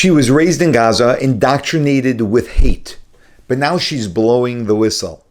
She was raised in Gaza, indoctrinated with hate, but now she's blowing the whistle.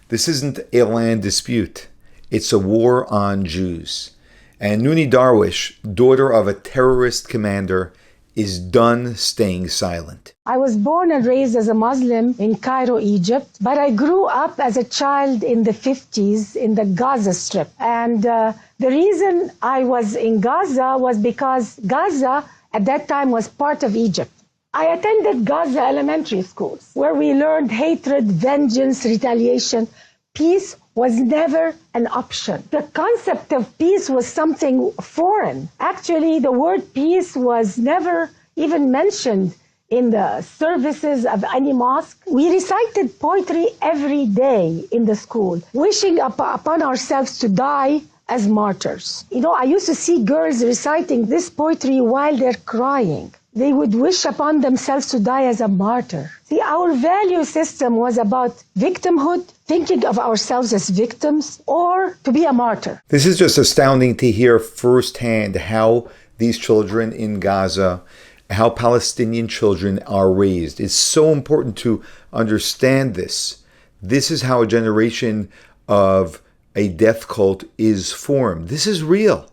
This isn't a land dispute. It's a war on Jews. And Nooni Darwish, daughter of a terrorist commander, is done staying silent. I was born and raised as a Muslim in Cairo, Egypt, but I grew up as a child in the 50s in the Gaza Strip. And the reason I was in Gaza was because Gaza at that time was part of Egypt. I attended Gaza elementary schools where we learned hatred, vengeance, retaliation. Peace was never an option. The concept of peace was something foreign. Actually, the word peace was never even mentioned in the services of any mosque. We recited poetry every day in the school, wishing upon ourselves to die as martyrs. You know, I used to see girls reciting this poetry while they're crying. They would wish upon themselves to die as a martyr. See, our value system was about victimhood, thinking of ourselves as victims, or to be a martyr. This is just astounding to hear firsthand how these children in Gaza, how Palestinian children are raised. It's so important to understand this. This is how a generation of a death cult is formed. This is real.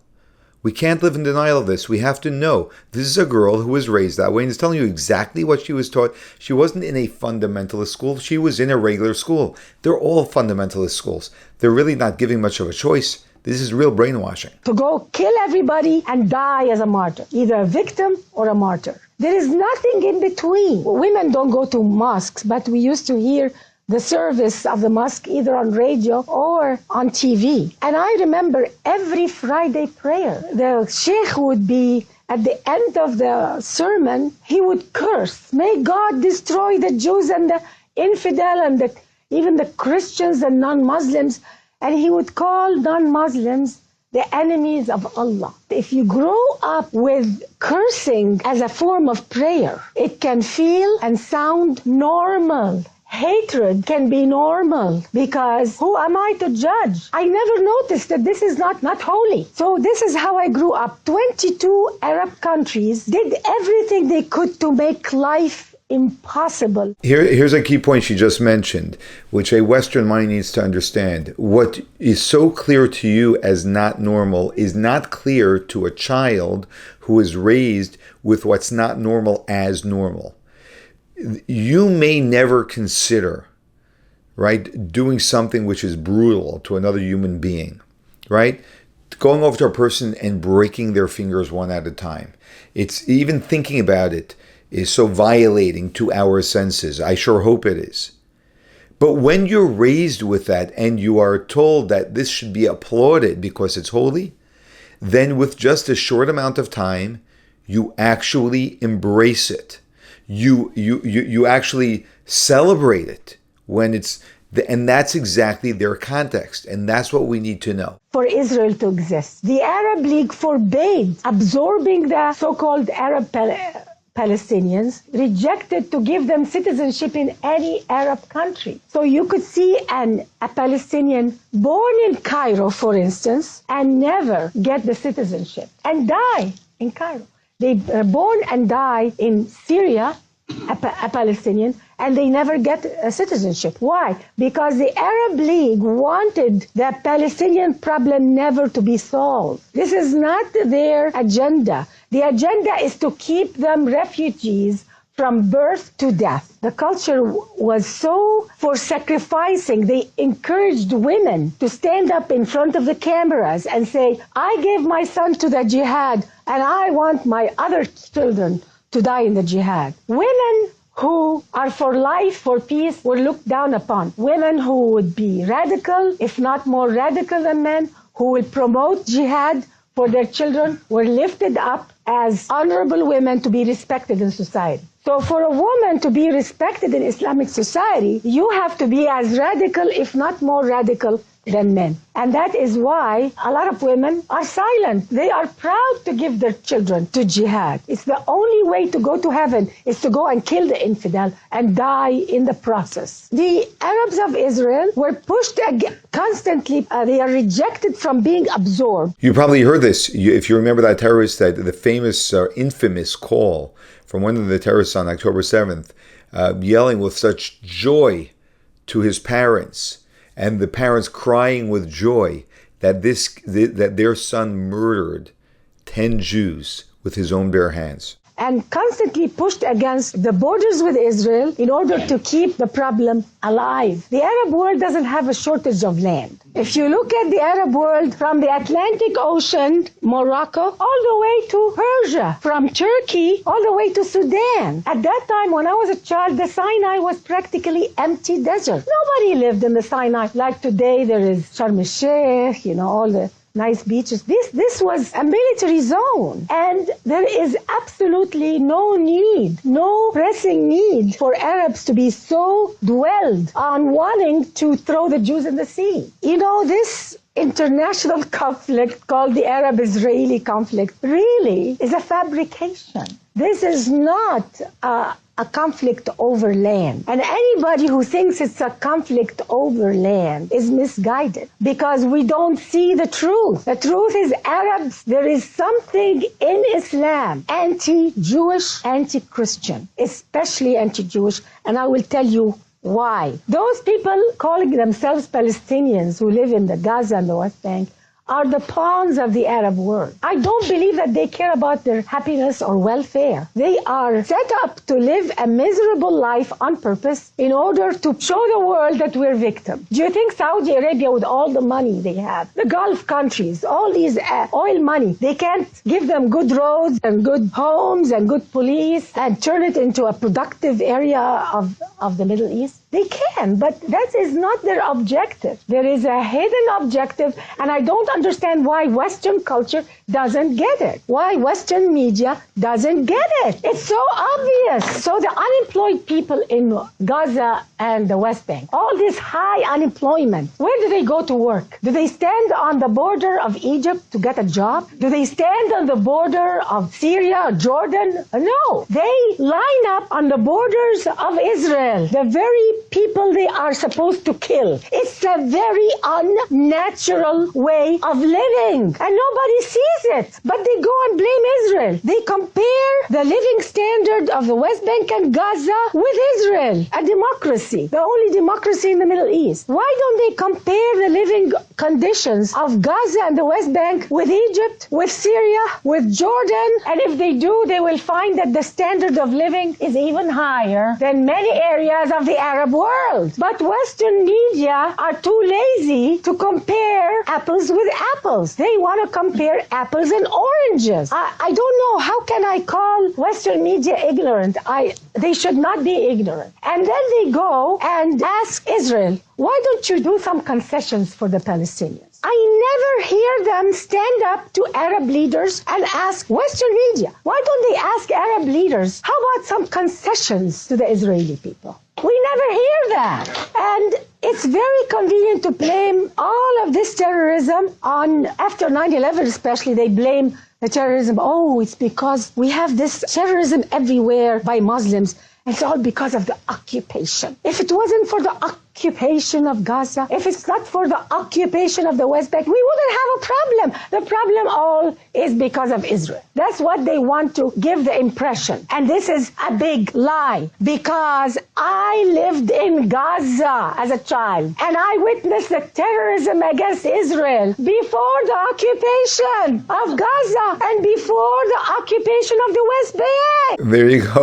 We can't live in denial of this. We have to know this is a girl who was raised that way and is telling you exactly what she was taught. She wasn't in a fundamentalist school. She was in a regular school. They're all fundamentalist schools. They're really not giving much of a choice. This is real brainwashing. To go kill everybody and die as a martyr, either a victim or a martyr. There is nothing in between. Women don't go to mosques, but we used to hear the service of the mosque either on radio or on TV. And I remember every Friday prayer, the sheikh would be at the end of the sermon, he would curse, may God destroy the Jews and the infidel and even the Christians and non-Muslims. And he would call non-Muslims the enemies of Allah. If you grow up with cursing as a form of prayer, it can feel and sound normal. Hatred can be normal because who am I to judge? I never noticed that this is not holy. So this is how I grew up. 22 Arab countries did everything they could to make life impossible. Here's a key point she just mentioned, which a Western mind needs to understand. What is so clear to you as not normal is not clear to a child who is raised with what's not normal as normal. You may never consider, right, doing something which is brutal to another human being, right? Going over to a person and breaking their fingers one at a time. It's even thinking about it is so violating to our senses. I sure hope it is. But when you're raised with that and you are told that this should be applauded because it's holy, then with just a short amount of time, you actually embrace it. You actually celebrate it when it's, and that's exactly their context, and that's what we need to know. For Israel to exist, the Arab League forbade absorbing the so-called Arab Palestinians, rejected to give them citizenship in any Arab country. So you could see a Palestinian born in Cairo, for instance, and never get the citizenship and die in Cairo. They are born and die in Syria, a Palestinian, and they never get a citizenship. Why? Because the Arab League wanted the Palestinian problem never to be solved. This is not their agenda. The agenda is to keep them refugees from birth to death. The culture was so for sacrificing. They encouraged women to stand up in front of the cameras and say, I gave my son to the jihad and I want my other children to die in the jihad. Women who are for life, for peace, were looked down upon. Women who would be radical, if not more radical than men, who will promote jihad for their children, were lifted up as honorable women to be respected in society. So for a woman to be respected in Islamic society, you have to be as radical, if not more radical, than men. And that is why a lot of women are silent. They are proud to give their children to jihad. It's the only way to go to heaven is to go and kill the infidel and die in the process. The Arabs of Israel were pushed constantly. They are rejected from being absorbed. You probably heard this. If you remember that terrorist, the famous, infamous call from one of the terrorists on October 7th, yelling with such joy to his parents, and the parents crying with joy that their son murdered 10 Jews with his own bare hands. And constantly pushed against the borders with Israel in order to keep the problem alive. The Arab world doesn't have a shortage of land. If you look at the Arab world from the Atlantic Ocean, Morocco, all the way to Persia, from Turkey all the way to Sudan. At that time, when I was a child, the Sinai was practically empty desert. Nobody lived in the Sinai. Like today, there is Sharm el-Sheikh, all the nice beaches. This was a military zone. And there is absolutely no need, no pressing need for Arabs to be so dwelled on wanting to throw the Jews in the sea. This international conflict called the Arab-Israeli conflict really is a fabrication. This is not a conflict over land. And anybody who thinks it's a conflict over land is misguided because we don't see the truth. The truth is Arabs, there is something in Islam anti-Jewish, anti-Christian, especially anti-Jewish, and I will tell you why. Those people calling themselves Palestinians who live in the Gaza and the West Bank are the pawns of the Arab world. I don't believe that they care about their happiness or welfare. They are set up to live a miserable life on purpose in order to show the world that we're victims. Do you think Saudi Arabia, with all the money they have, the Gulf countries, all these oil money, they can't give them good roads and good homes and good police and turn it into a productive area of the Middle East? They can, but that is not their objective. There is a hidden objective, and I don't understand why Western culture doesn't get it. Why Western media doesn't get it. It's so obvious. So the unemployed people in Gaza and the West Bank, all this high unemployment, where do they go to work? Do they stand on the border of Egypt to get a job? Do they stand on the border of Syria or Jordan? No. They line up on the borders of Israel, the very people they are supposed to kill. It's a very unnatural way of living, and nobody sees it. But they go and blame Israel. They compare the living standard of the West Bank and Gaza with Israel, a democracy, the only democracy in the Middle East. Why don't they compare the living conditions of Gaza and the West Bank with Egypt, with Syria, with Jordan? And if they do, they will find that the standard of living is even higher than many areas of the Arab world. But Western media are too lazy to compare apples with apples. They want to compare apples and oranges. I don't know, how can I call Western media ignorant? They should not be ignorant. And then they go and ask Israel, why don't you do some concessions for the Palestinians? I never hear them stand up to Arab leaders and ask Western media, why don't they ask Arab leaders, how about some concessions to the Israeli people? We never hear that. And it's very convenient to blame all of this terrorism on, after 9/11 especially, they blame the terrorism. Oh, it's because we have this terrorism everywhere by Muslims. It's all because of the occupation. If it wasn't for the occupation of Gaza, if it's not for the occupation of the West Bank, we wouldn't have a problem. The problem all is because of Israel. That's what they want to give the impression. And this is a big lie, because I lived in Gaza as a child, and I witnessed the terrorism against Israel before the occupation of Gaza and before the occupation of the West Bank. There you go.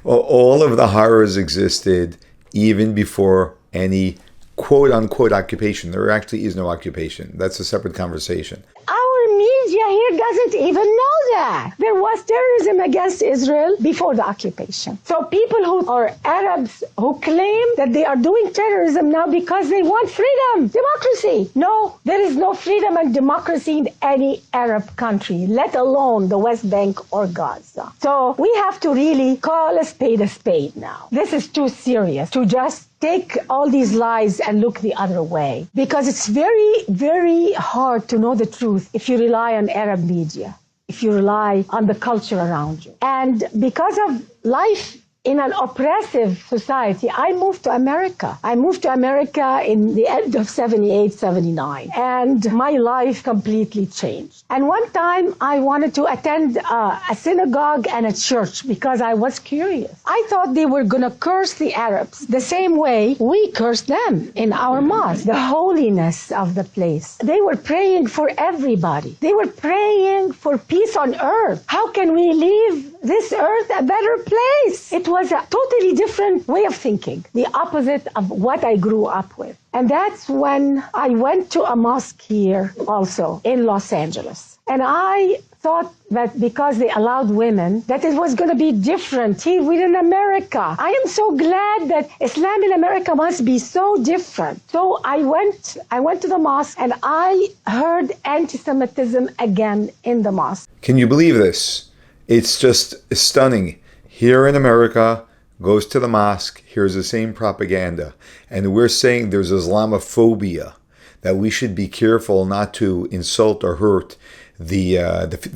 All of the horrors existed even before any quote-unquote occupation. There actually is no occupation. That's a separate conversation. Our media here doesn't even know that. There was terrorism against Israel before the occupation. So people who are Arabs who claim that they are doing terrorism now because they want freedom, democracy. No, there is no freedom and democracy in any Arab country, let alone the West Bank or Gaza. So we have to really call a spade now. This is too serious to just take all these lies and look the other way, because it's very, very hard to know the truth if you rely on Arab media, if you rely on the culture around you. And because of life in an oppressive society, I moved to America. I moved to America in the end of 78, 79, and my life completely changed. And one time I wanted to attend a synagogue and a church because I was curious. I thought they were going to curse the Arabs the same way we cursed them in our mosque, the holiness of the place. They were praying for everybody. They were praying for peace on earth. How can we leave this earth a better place? It was a totally different way of thinking, the opposite of what I grew up with. And that's when I went to a mosque here also in Los Angeles. And I thought that because they allowed women, that it was going to be different here within America. I am so glad that Islam in America must be so different. So I went to the mosque and I heard anti-Semitism again in the mosque. Can you believe this? It's just stunning. Here in America, goes to the mosque, hears the same propaganda, and we're saying there's Islamophobia, that we should be careful not to insult or hurt the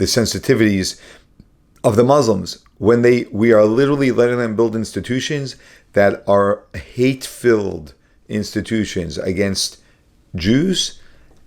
sensitivities of the Muslims when we are literally letting them build institutions that are hate-filled institutions against Jews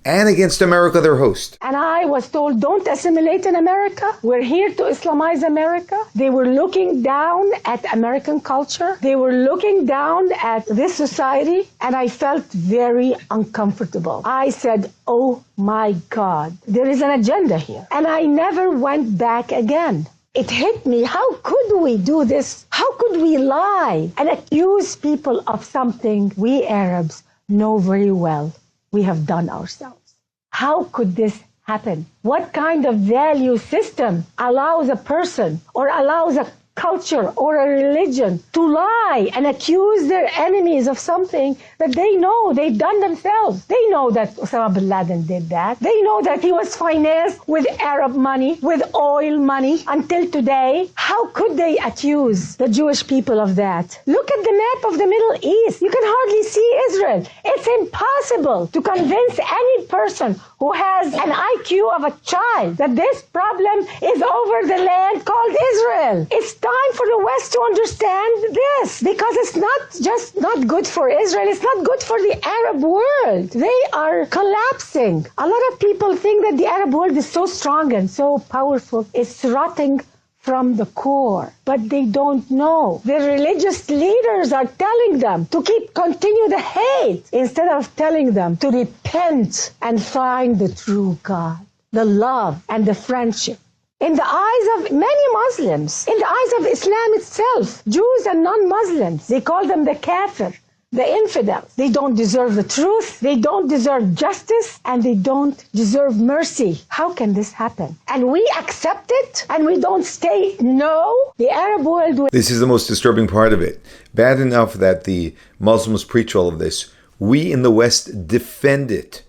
and against America, their host. And I was told, don't assimilate in America. We're here to Islamize America. They were looking down at American culture. They were looking down at this society. And I felt very uncomfortable. I said, oh my God, there is an agenda here. And I never went back again. It hit me. How could we do this? How could we lie and accuse people of something we Arabs know very well we have done ourselves? How could this happen? What kind of value system allows a person or allows a culture or a religion to lie and accuse their enemies of something that they know they've done themselves? They know that Osama bin Laden did that. They know that he was financed with Arab money, with oil money until today. How could they accuse the Jewish people of that? Look at the map of the Middle East. You can hardly see Israel. It's impossible to convince any person who has an IQ of a child that this problem is over the land called Israel. It's time for the West to understand this, because it's not just not good for Israel, it's not good for the Arab world. They are collapsing. A lot of people think that the Arab world is so strong and so powerful. It's rotting from the core, but they don't know. The religious leaders are telling them to continue the hate instead of telling them to repent and find the true God, the love and the friendship. In the eyes of many Muslims, in the eyes of Islam itself, Jews and non-Muslims, they call them the kafir, the infidels. They don't deserve the truth, they don't deserve justice, and they don't deserve mercy. How can this happen? And we accept it, and we don't say no. The Arab world will... This is the most disturbing part of it. Bad enough that the Muslims preach all of this. We in the West defend it.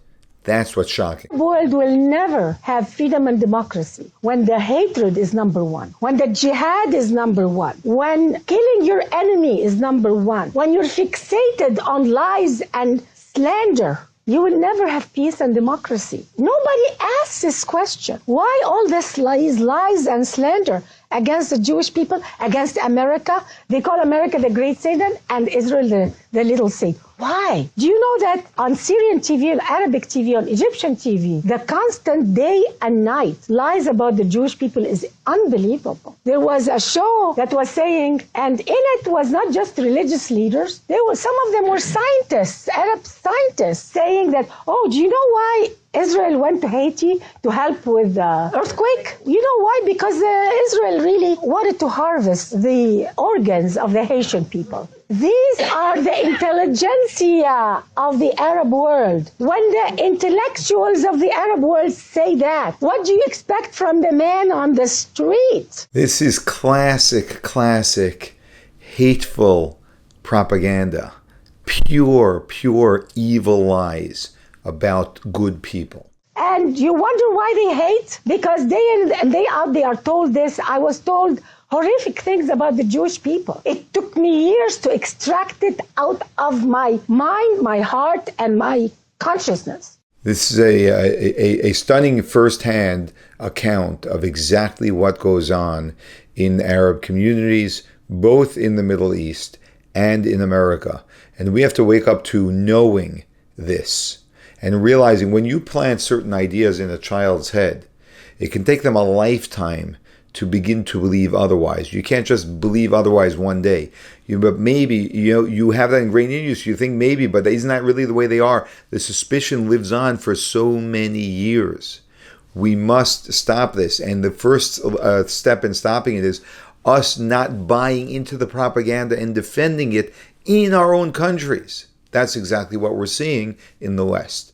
That's what's shocking. The world will never have freedom and democracy when the hatred is number one, when the jihad is number one, when killing your enemy is number one, when you're fixated on lies and slander. You will never have peace and democracy. Nobody asks this question. Why all this lies and slander against the Jewish people, against America? They call America the great Satan and Israel the little Satan. Why? Do you know that on Syrian TV, on Arabic TV, on Egyptian TV, the constant day and night lies about the Jewish people is unbelievable. There was a show that was saying, and in it was not just religious leaders, some of them were scientists, Arab scientists, saying that, oh, do you know why Israel went to Haiti to help with the earthquake? You know why? Because Israel really wanted to harvest the organs of the Haitian people. These are the intelligentsia of the Arab world. When the intellectuals of the Arab world say that, what do you expect from the man on the street? This is classic hateful propaganda. Pure evil lies about good people. And you wonder why they hate? Because day in and day out they are told this. I was told horrific things about the Jewish people. It took me years to extract it out of my mind, my heart, and my consciousness. This is a stunning first-hand account of exactly what goes on in Arab communities, both in the Middle East and in America. And we have to wake up to knowing this and realizing when you plant certain ideas in a child's head, it can take them a lifetime to begin to believe otherwise. You can't just believe otherwise one day. But maybe, you have that ingrained in you, so you think maybe, but isn't that really the way they are? The suspicion lives on for so many years. We must stop this. And the first step in stopping it is us not buying into the propaganda and defending it in our own countries. That's exactly what we're seeing in the West.